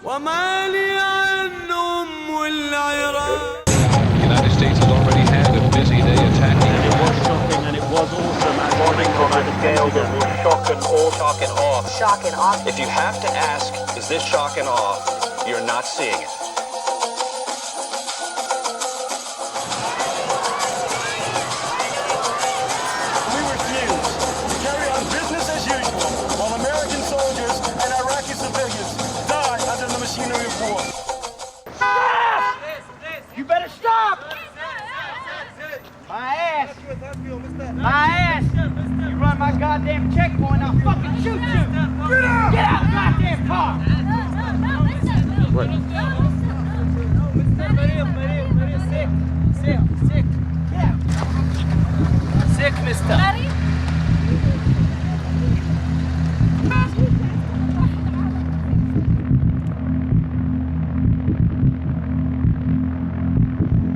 وما لي عنهم والعراق. The United States has already had a busy day attacking. And it was shocking and it was awesome. Morning from a scale that will shock and awe. Shock and awe. Shock and awe. If you have to ask, is this shock and awe? You're not seeing it. We refuse to carry on business as usual while American soldiers and Iraqi civilians die under the machinery of war. Stop! You better stop! My ass! My ass! You run my goddamn checkpoint, I'll fucking shoot you! Get out of the goddamn car! What? Sick. Get out. Sick, mister.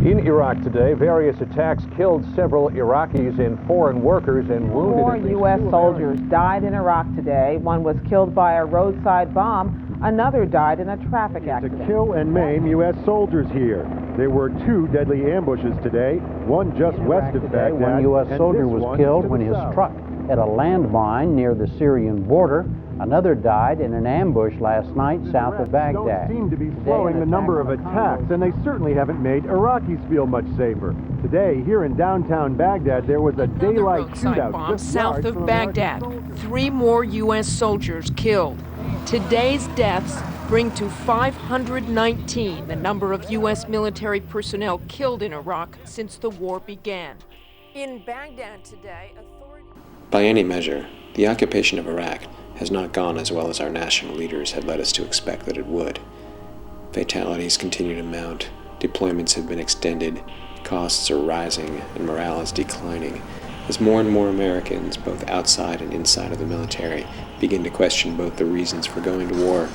In Iraq today, various attacks killed several Iraqis and foreign workers and wounded. 4 U.S. soldiers died in Iraq today. One was killed by a roadside bomb. Another died in a traffic accident. To kill and maim U.S. soldiers here. There were 2 deadly ambushes today, one just west of Baghdad. One U.S. soldier was killed when his truck hit a landmine near the Syrian border. Another died in an ambush last night south of Baghdad. Don't seem to be slowing the number of attacks, and they certainly haven't made Iraqis feel much safer. Today, here in downtown Baghdad, there was a daylight shootout bomb just south of Baghdad. 3 more U.S. soldiers killed. Today's deaths bring to 519 the number of U.S. military personnel killed in Iraq since the war began. In Baghdad today, authorities... By any measure, the occupation of Iraq has not gone as well as our national leaders had led us to expect that it would. Fatalities continue to mount, deployments have been extended, costs are rising, and morale is declining, as more and more Americans, both outside and inside of the military, begin to question both the reasons for going to war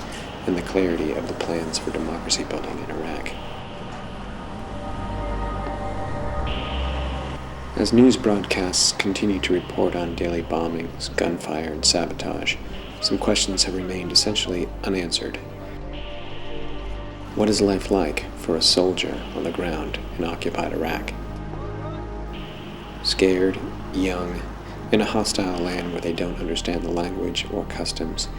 and the clarity of the plans for democracy building in Iraq. As news broadcasts continue to report on daily bombings, gunfire, and sabotage, some questions have remained essentially unanswered. What is life like for a soldier on the ground in occupied Iraq? Scared, young, in a hostile land where they don't understand the language or customs,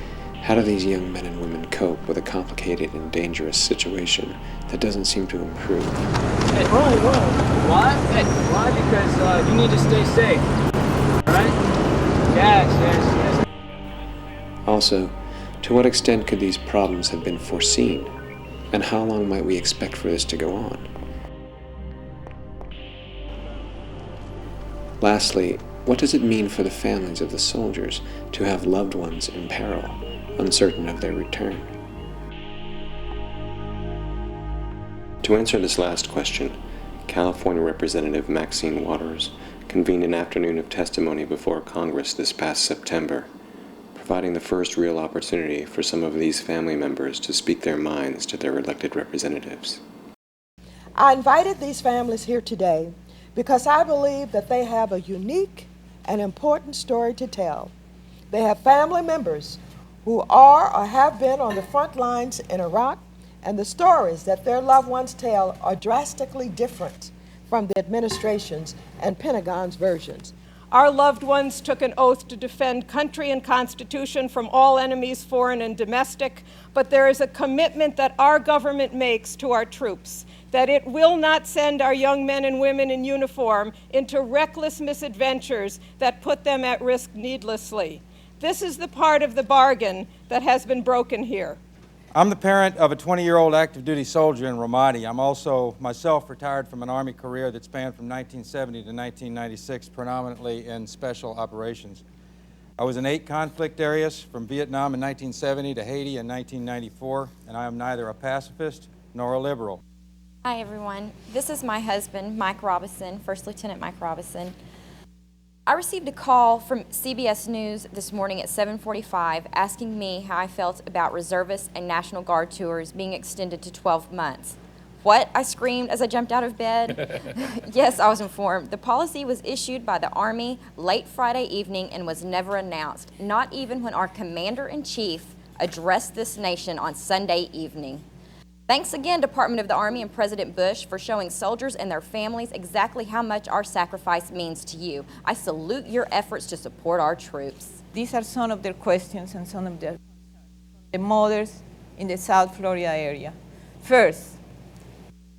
how do these young men and women cope with a complicated and dangerous situation that doesn't seem to improve? Hey, whoa. Why? Hey, why? Because you need to stay safe. Alright? Yes. Also, to what extent could these problems have been foreseen? And how long might we expect for this to go on? Lastly, what does it mean for the families of the soldiers to have loved ones in peril, uncertain of their return? To answer this last question, California Representative Maxine Waters convened an afternoon of testimony before Congress this past September, providing the first real opportunity for some of these family members to speak their minds to their elected representatives. I invited these families here today because I believe that they have a unique and important story to tell. They have family members who are or have been on the front lines in Iraq, and the stories that their loved ones tell are drastically different from the administration's and Pentagon's versions. Our loved ones took an oath to defend country and constitution from all enemies, foreign and domestic, but there is a commitment that our government makes to our troops that it will not send our young men and women in uniform into reckless misadventures that put them at risk needlessly. This is the part of the bargain that has been broken here. I'm the parent of a 20-year-old active duty soldier in Ramadi. I'm also myself retired from an Army career that spanned from 1970 to 1996, predominantly in special operations. I was in 8 conflict areas, from Vietnam in 1970 to Haiti in 1994, and I am neither a pacifist nor a liberal. Hi everyone, this is my husband, Mike Robison, First Lieutenant Mike Robison. I received a call from CBS News this morning at 7:45 asking me how I felt about reservist and National Guard tours being extended to 12 months. What? I screamed as I jumped out of bed. Yes, I was informed. The policy was issued by the Army late Friday evening and was never announced, not even when our Commander-in-Chief addressed this nation on Sunday evening. Thanks again, Department of the Army and President Bush, for showing soldiers and their families exactly how much our sacrifice means to you. I salute your efforts to support our troops. These are some of their questions and some of the mothers in the South Florida area. First,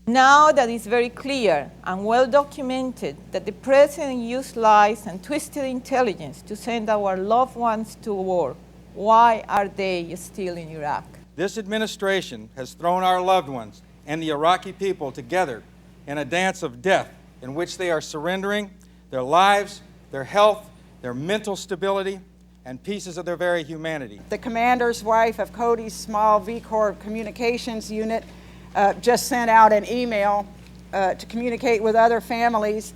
now that it's very clear and well documented that the President used lies and twisted intelligence to send our loved ones to war, why are they still in Iraq? This administration has thrown our loved ones and the Iraqi people together in a dance of death in which they are surrendering their lives, their health, their mental stability, and pieces of their very humanity. The commander's wife of Cody's small V Corps communications unit just sent out an email to communicate with other families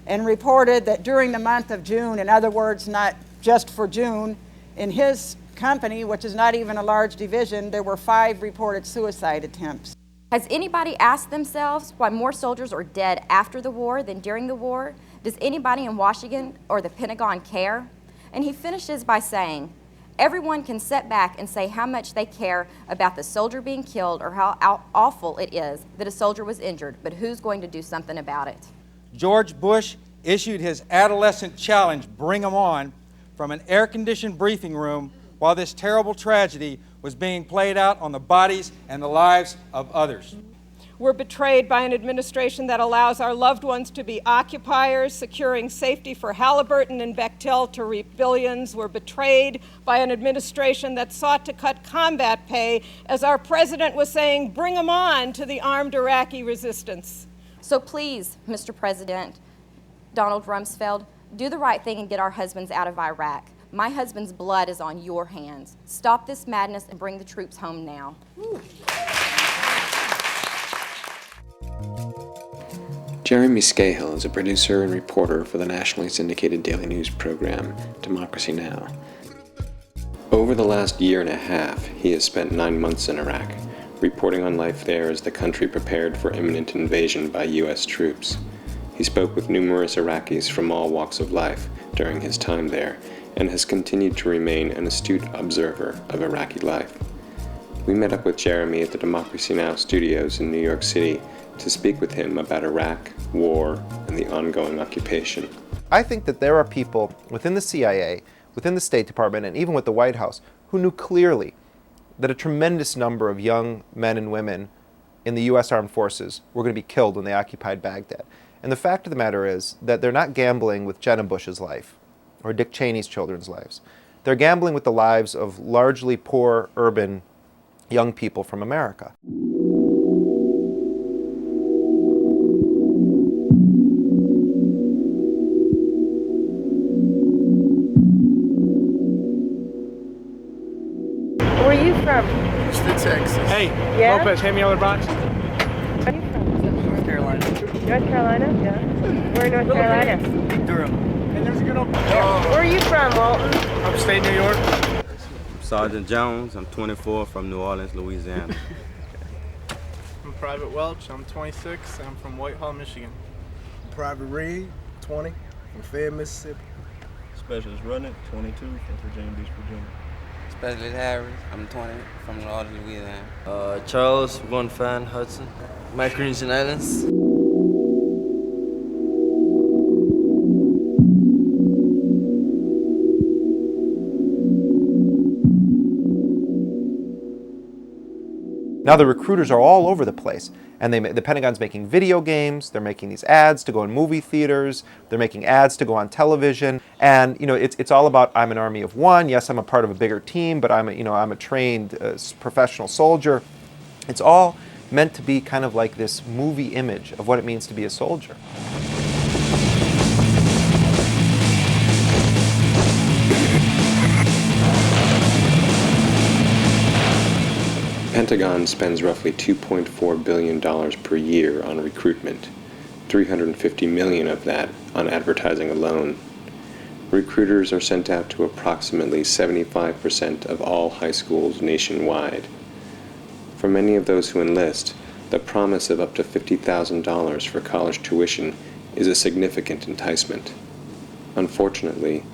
and reported that during the month of June, in other words, not just for June, in his company, which is not even a large division, there were 5 reported suicide attempts. Has anybody asked themselves why more soldiers are dead after the war than during the war? Does anybody in Washington or the Pentagon care? And he finishes by saying, everyone can sit back and say how much they care about the soldier being killed or how awful it is that a soldier was injured, but who's going to do something about it? George Bush issued his adolescent challenge, bring 'em on, from an air-conditioned briefing room while this terrible tragedy was being played out on the bodies and the lives of others. We're betrayed by an administration that allows our loved ones to be occupiers, securing safety for Halliburton and Bechtel to reap billions. We're betrayed by an administration that sought to cut combat pay, as our president was saying, bring 'em on to the armed Iraqi resistance. So please, Mr. President, Donald Rumsfeld, do the right thing and get our husbands out of Iraq. My husband's blood is on your hands. Stop this madness and bring the troops home now. Jeremy Scahill is a producer and reporter for the nationally syndicated daily news program, Democracy Now! Over the last year and a half, he has spent 9 months in Iraq, reporting on life there as the country prepared for imminent invasion by U.S. troops. He spoke with numerous Iraqis from all walks of life during his time there, and has continued to remain an astute observer of Iraqi life. We met up with Jeremy at the Democracy Now! Studios in New York City to speak with him about Iraq, war, and the ongoing occupation. I think that there are people within the CIA, within the State Department, and even with the White House who knew clearly that a tremendous number of young men and women in the U.S. Armed Forces were going to be killed when they occupied Baghdad. And the fact of the matter is that they're not gambling with Jenna Bush's life or Dick Cheney's children's lives. They're gambling with the lives of largely poor, urban young people from America. Where are you from? Houston, Texas. Hey, Yeah? Lopez, hand me all the box. Where are you from? North Carolina. North Carolina? Yeah. Where in North Carolina? Durham. Hey, there's a good old... Where are you from, Walton? Upstate New York. Sergeant Jones, I'm 24, from New Orleans, Louisiana. I'm Private Welch, I'm 26, I'm from Whitehall, Michigan. Private Reed, 20, from Fayette, Mississippi. Specialist Running, 22, from Virginia Beach, Virginia. Specialist Harris, I'm 20, from New Orleans, Louisiana. Charles Bonfan Hudson, Micronesian Islands. Now the recruiters are all over the place, and the Pentagon's making video games, they're making these ads to go in movie theaters, they're making ads to go on television, and it's all about, I'm an army of one, yes, I'm a part of a bigger team, but I'm a trained professional soldier. It's all meant to be kind of like this movie image of what it means to be a soldier. The Pentagon spends roughly $2.4 billion per year on recruitment, $350 million of that on advertising alone. Recruiters are sent out to approximately 75% of all high schools nationwide. For many of those who enlist, the promise of up to $50,000 for college tuition is a significant enticement. Unfortunately,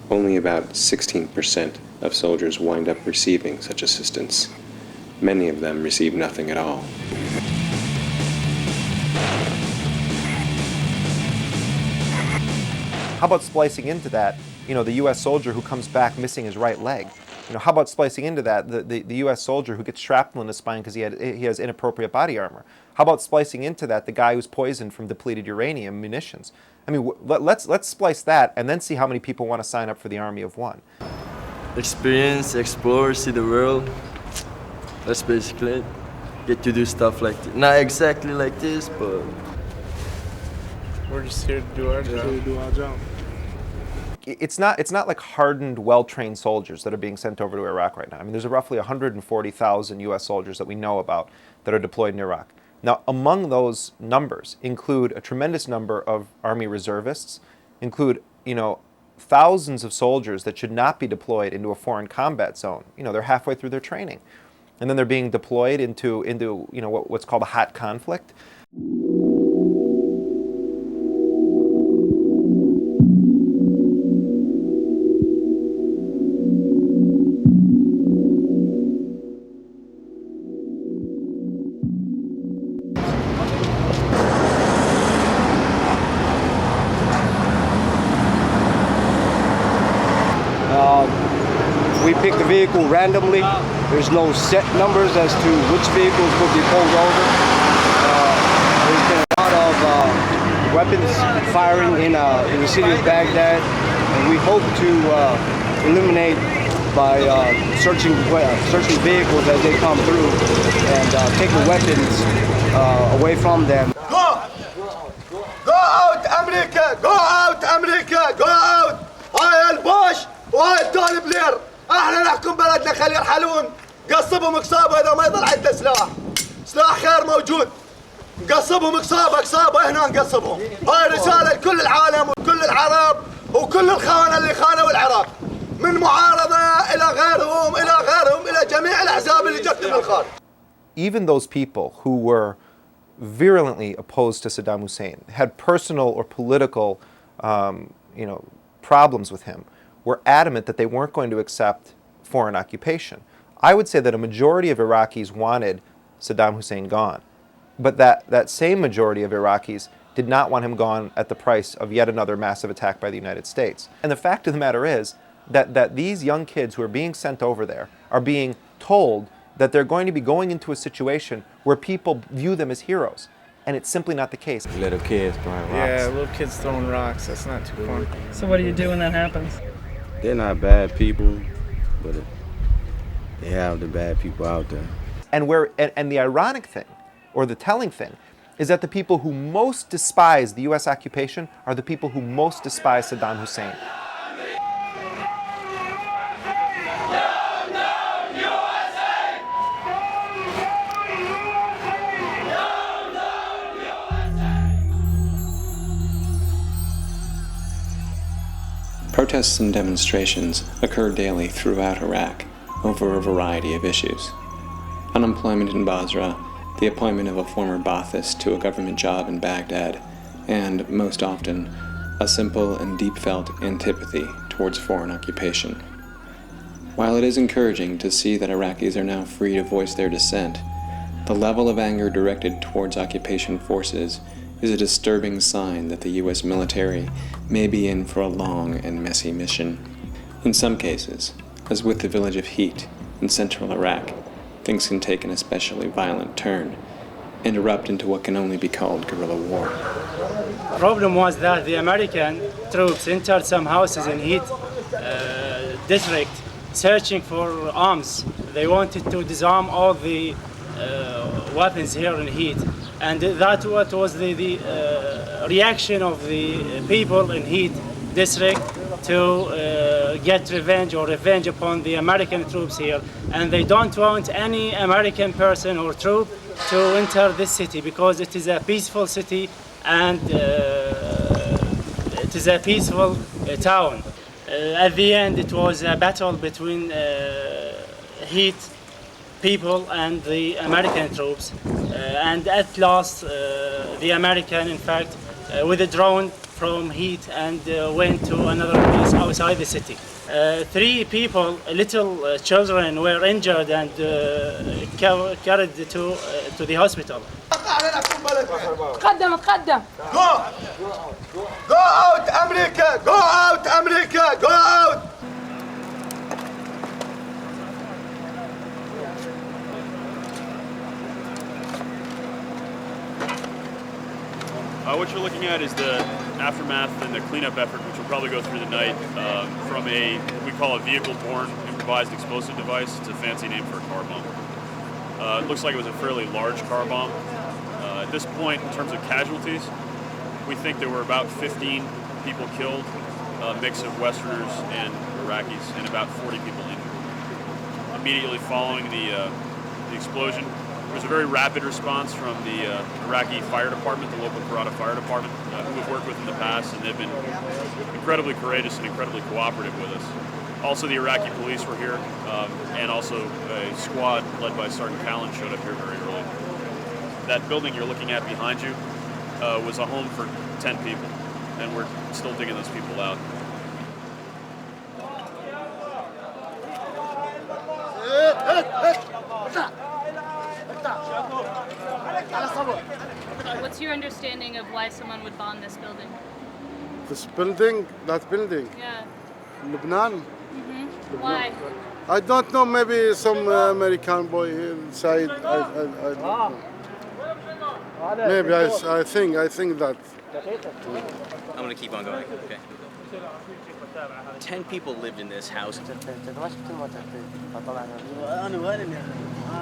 only about 16% of soldiers wind up receiving such assistance. Many of them receive nothing at all. How about splicing into that, the U.S. soldier who comes back missing his right leg? How about splicing into that the U.S. soldier who gets shrapnel in his spine because he has inappropriate body armor? How about splicing into that the guy who's poisoned from depleted uranium munitions? I mean, let's splice that and then see how many people want to sign up for the Army of One. Experience, explore, see the world. That's basically it. Get to do stuff like this. Not exactly like this, but we're just here to do our job. It's not like hardened, well-trained soldiers that are being sent over to Iraq right now. I mean, there's roughly 140,000 U.S. soldiers that we know about that are deployed in Iraq. Now, among those numbers include a tremendous number of Army reservists, include, thousands of soldiers that should not be deployed into a foreign combat zone. They're halfway through their training. And then they're being deployed into what's called a hot conflict. We pick the vehicle randomly. There's no set numbers as to which vehicles will be pulled over. There's been a lot of weapons firing in the city of Baghdad, and we hope to eliminate by searching vehicles as they come through and take the weapons away from them. Go out, America! Go out, America! Go out! هاي البوش وهاي الدول بلير. احنا نحكم بلدنا، خلي يرحلون. قصبهم قصابه اذا ما يضل عنده سلاح خير موجود. قصبهم قصابه هنا نقصبهم. هاي رساله لكل العالم وكل العرب وكل الخونه اللي خانوا العراق. من معارضه الى غيرهم الى جميع الاحزاب اللي جت من الخارج. Even those people who were virulently opposed to Saddam Hussein, had personal or political problems with him, were adamant that they weren't going to accept foreign occupation. I would say that a majority of Iraqis wanted Saddam Hussein gone, but that same majority of Iraqis did not want him gone at the price of yet another massive attack by the United States. And the fact of the matter is that these young kids who are being sent over there are being told that they're going to be going into a situation where people view them as heroes. And it's simply not the case. Little kids throwing rocks. Yeah, little kids throwing rocks. That's not too fun. So what do you do when that happens? They're not bad people, but they have the bad people out there. And the ironic thing, or the telling thing, is that the people who most despise the U.S. occupation are the people who most despise Saddam Hussein. Protests and demonstrations occur daily throughout Iraq over a variety of issues. Unemployment in Basra, the appointment of a former Ba'athist to a government job in Baghdad, and, most often, a simple and deep-felt antipathy towards foreign occupation. While it is encouraging to see that Iraqis are now free to voice their dissent, the level of anger directed towards occupation forces is a disturbing sign that the U.S. military may be in for a long and messy mission. In some cases, as with the village of Heat in central Iraq, things can take an especially violent turn and erupt into what can only be called guerrilla war. The problem was that the American troops entered some houses in Heat district searching for arms. They wanted to disarm all the weapons here in Heat. And that was the reaction of the people in Heat district to get revenge upon the American troops here. And they don't want any American person or troop to enter this city because it is a peaceful city and it is a peaceful town. At the end, it was a battle between Heat people and the American troops. And at last, the American, in fact, with a drone, from heat and went to another place outside the city. 3 people, little children, were injured and carried to the hospital. تقدم تقدم. Go out America. Go out America. Go out. What you're looking at is the aftermath and the cleanup effort, which will probably go through the night, from what we call a vehicle-borne improvised explosive device. It's a fancy name for a car bomb. It looks like it was a fairly large car bomb. At this point, in terms of casualties, we think there were about 15 people killed, a mix of Westerners and Iraqis, and about 40 people injured. Immediately following the explosion, there was a very rapid response from the Iraqi fire department, the local Karata fire department, who we've worked with in the past, and they've been incredibly courageous and incredibly cooperative with us. Also, the Iraqi police were here, and also a squad led by Sergeant Callan showed up here very early. That building you're looking at behind you was a home for 10 people, and we're still digging those people out. What's your understanding of why someone would bomb this building? This building, that building? Yeah. Lebanon? Mm-hmm. Why? I don't know, maybe some American boy inside. I don't know. Maybe I think that. I'm gonna keep on going, okay? 10 people lived in this house.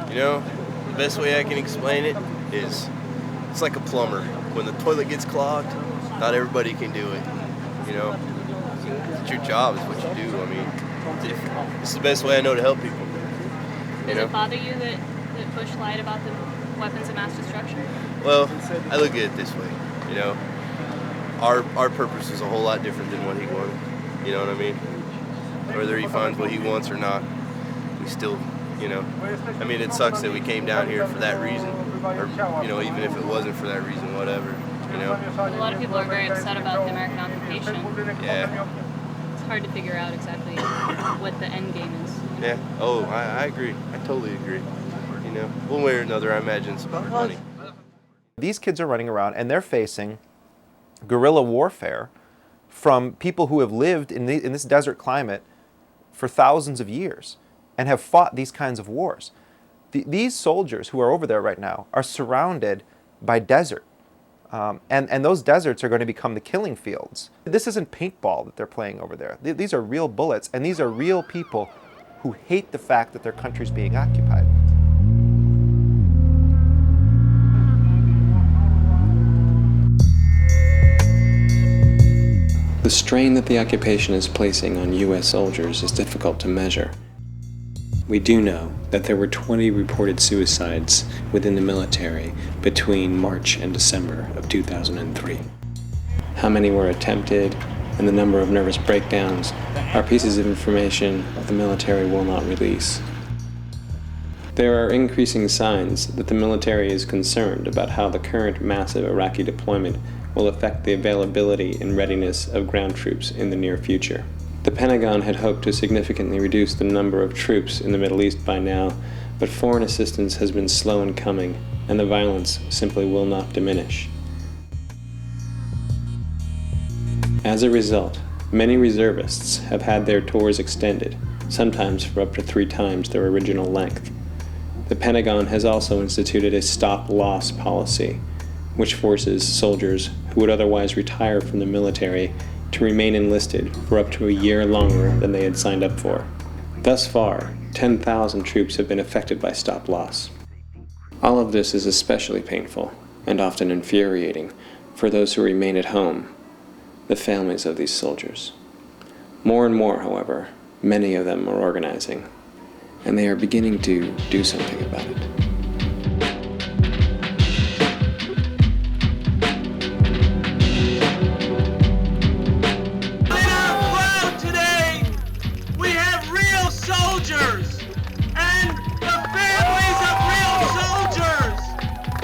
You know, the best way I can explain it is it's like a plumber. When the toilet gets clogged, not everybody can do it. You know, it's your job, is what you do. I mean, it's the best way I know to help people. Does it bother you that Bush lied about the weapons of mass destruction? Well, I look at it this way, you know. Our purpose is a whole lot different than what he wanted. You know what I mean? Whether he finds what he wants or not, we still, you know. I mean, it sucks that we came down here for that reason, or you know, even if it wasn't for that reason, whatever. You know. A lot of people are very upset about the American occupation. Yeah. It's hard to figure out exactly what the end game is. Yeah. Oh, I agree. I totally agree. You know, one way or another, I imagine it's about money. These kids are running around and they're facing guerrilla warfare from people who have lived in this desert climate for thousands of years and have fought these kinds of wars. These soldiers who are over there right now are surrounded by desert. And those deserts are going to become the killing fields. This isn't paintball that they're playing over there. These are real bullets, and these are real people who hate the fact that their country's being occupied. The strain that the occupation is placing on U.S. soldiers is difficult to measure. We do know that there were 20 reported suicides within the military between March and December of 2003. How many were attempted and the number of nervous breakdowns are pieces of information the military will not release. There are increasing signs that the military is concerned about how the current massive Iraqi deployment will affect the availability and readiness of ground troops in the near future. The Pentagon had hoped to significantly reduce the number of troops in the Middle East by now, but foreign assistance has been slow in coming, and the violence simply will not diminish. As a result, many reservists have had their tours extended, sometimes for up to 3 times their original length. The Pentagon has also instituted a stop-loss policy, which forces soldiers who would otherwise retire from the military to remain enlisted for up to a year longer than they had signed up for. Thus far, 10,000 troops have been affected by stop-loss. All of this is especially painful and often infuriating for those who remain at home, the families of these soldiers. More and more, however, many of them are organizing, and they are beginning to do something about it.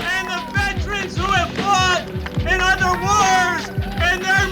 And the veterans who have fought in other wars, and their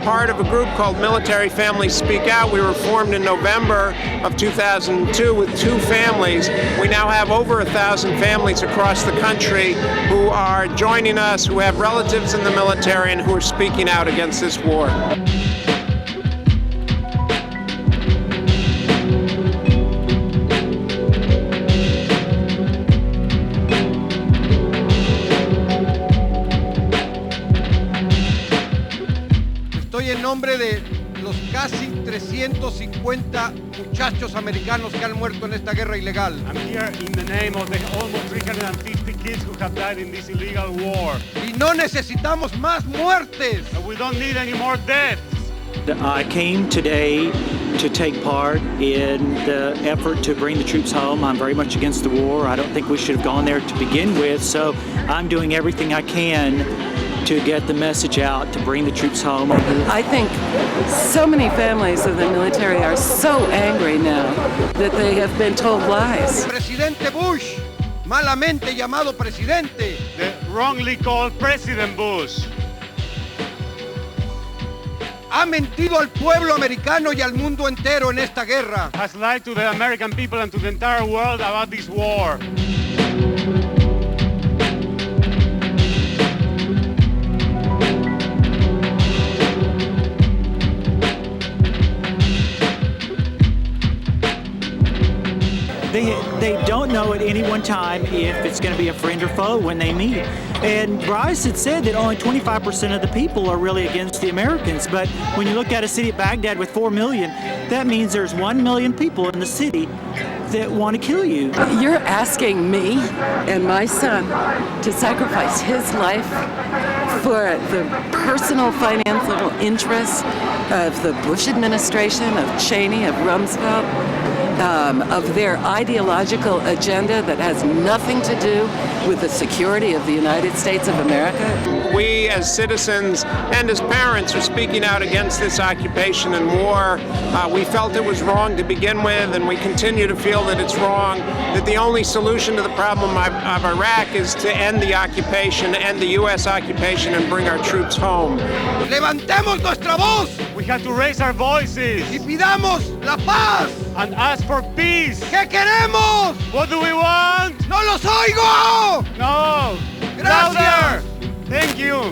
part of a group called Military Families Speak Out. We were formed in November of 2002 with 2 families. We now have over 1,000 families across the country who are joining us, who have relatives in the military and who are speaking out against this war. Estoy en nombre de los casi 350 muchachos americanos que han muerto en esta guerra ilegal. I'm here in the name of the almost 350 kids who have died in this illegal war. Y no necesitamos más muertes. And we don't need any more deaths. I came today to take part in the effort to bring the troops home. I'm very much against the war. I don't think we should have gone there to begin with, so I'm doing everything I can to get the message out to bring the troops home. I think so many families of the military are so angry now that they have been told lies. Presidente Bush, malamente llamado presidente. The wrongly called President Bush. Ha mentido al pueblo americano y al mundo entero en esta guerra. Has lied to the American people and to the entire world about this war. They don't know at any one time if it's going to be a friend or foe when they meet. And Bryce had said that only 25% of the people are really against the Americans. But when you look at a city of Baghdad with 4 million, that means there's 1 million people in the city that want to kill you. You're asking me and my son to sacrifice his life for the personal financial interests of the Bush administration, of Cheney, of Rumsfeld, of their ideological agenda that has nothing to do with the security of the United States of America. We as citizens and as parents are speaking out against this occupation and war. We felt it was wrong to begin with, and we continue to feel that it's wrong, that the only solution to the problem of Iraq is to end the occupation, end the U.S. occupation, and bring our troops home. Levantemos nuestra voz. We have to raise our voices. Y pidamos la paz. And ask for peace. ¿Qué queremos? What do we want? ¡No los oigo! No. Gracias. Louder. Thank you.